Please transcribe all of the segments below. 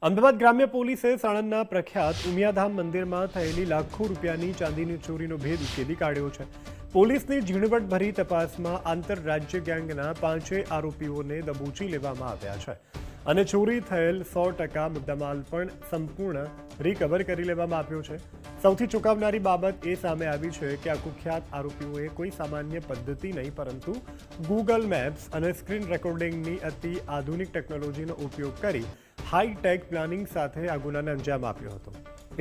અમદાવાદ ગ્રામ્ય પોલીસે સાણંદના પ્રખ્યાત ઉમિયાધામ મંદિરમાં થયેલી લાખો રૂપિયાની ચાંદીની ચોરીનો ભેદ ઉકેલી કાઢ્યો છે. પોલીસની ઝીણવટભરી તપાસમાં આંતરરાજ્ય ગેંગના 5 આરોપીઓને દબોચી લેવામાં આવ્યા છે અને ચોરી થયેલ 100% મુદ્દામાલ પણ સંપૂર્ણ રિકવર કરી લેવામાં આવ્યો છે. સૌથી ચોંકાવનારી બાબત એ સામે આવી છે કે આ કુખ્યાત આરોપીઓએ કોઈ સામાન્ય પદ્ધતિ નહીં પરંતુ ગૂગલ મેપ્સ અને સ્ક્રીન રેકોર્ડિંગની અતિ આધુનિક ટેકનોલોજીનો ઉપયોગ કરી હાઈટેક પ્લાનિંગ સાથે આ ગુનાને અંજામ આપ્યો હતો.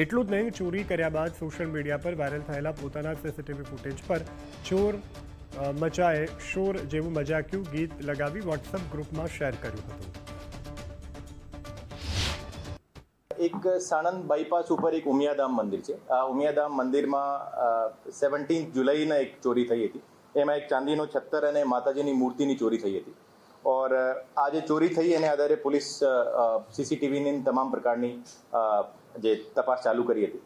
એટલું જ નહીં, ચોરી કર્યા બાદ સોશિયલ મીડિયા પર વાયરલ થયેલા પોતાના સીસીટીવી ફૂટેજ પર ચોર મચાએ શોર જેવું મજાક્યું ગીત લગાવી વોટ્સએપ ગ્રુપમાં શેર કર્યું હતું. એક સાણંદ બાયપાસ ઉપર એક ઉમિયાધામ મંદિર છે. આ ઉમિયાધામ મંદિરમાં 17 જુલાઈના એક ચોરી થઈ હતી. એમાં એક ચાંદીનો છત્તર અને માતાજીની મૂર્તિની ચોરી થઈ હતી. और આ જે ચોરી થઈ એને આધારે પોલીસ સીસીટીવીની તમામ પ્રકારની જે તપાસ ચાલુ કરી હતી.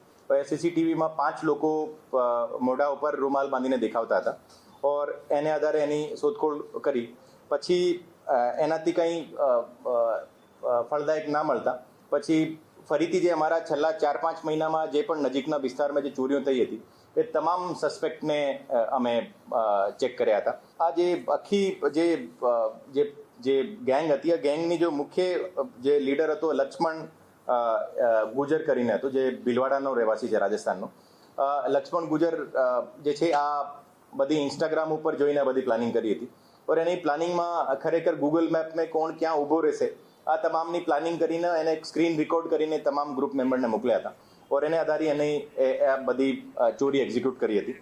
સીસીટીવીમાં 5 લોકો મોઢા ઉપર રૂમાલ બાંધીને દેખાવતા હતા. ઓર એને આધારે એની શોધખોળ કરી પછી એનાથી કંઈ ફળદાયક ના મળતા પછી ફરીથી જે અમારા છેલ્લા 4-5 મહિનામાં જે પણ નજીકના વિસ્તારમાં જે ચોરીઓ થઈ હતી એ તમામ સસ્પેક્ટને અમે ચેક કર્યા હતા. આ જે આખી જે ગેંગ હતી, આ ગેંગની જો મુખ્ય જે લીડર હતો લક્ષ્મણ ગુજર કરીને હતો, જે ભીલવાડાનો રહેવાસી છે, રાજસ્થાનનો. લક્ષ્મણ ગુજર જે છે આ બધી ઇન્સ્ટાગ્રામ ઉપર જોઈને બધી પ્લાનિંગ કરી હતી. और એની પ્લાનિંગમાં ખરેખર ગૂગલ મેપને કોણ ક્યાં ઊભો રહેશે આ તમામની પ્લાનિંગ કરીને એને એક સ્ક્રીન રેકોર્ડ કરીને તમામ ગ્રુપ મેમ્બરને મોકલ્યા હતા. और એને આધારે એને બધી ચોરી એક્ઝિક્યુટ કરી હતી.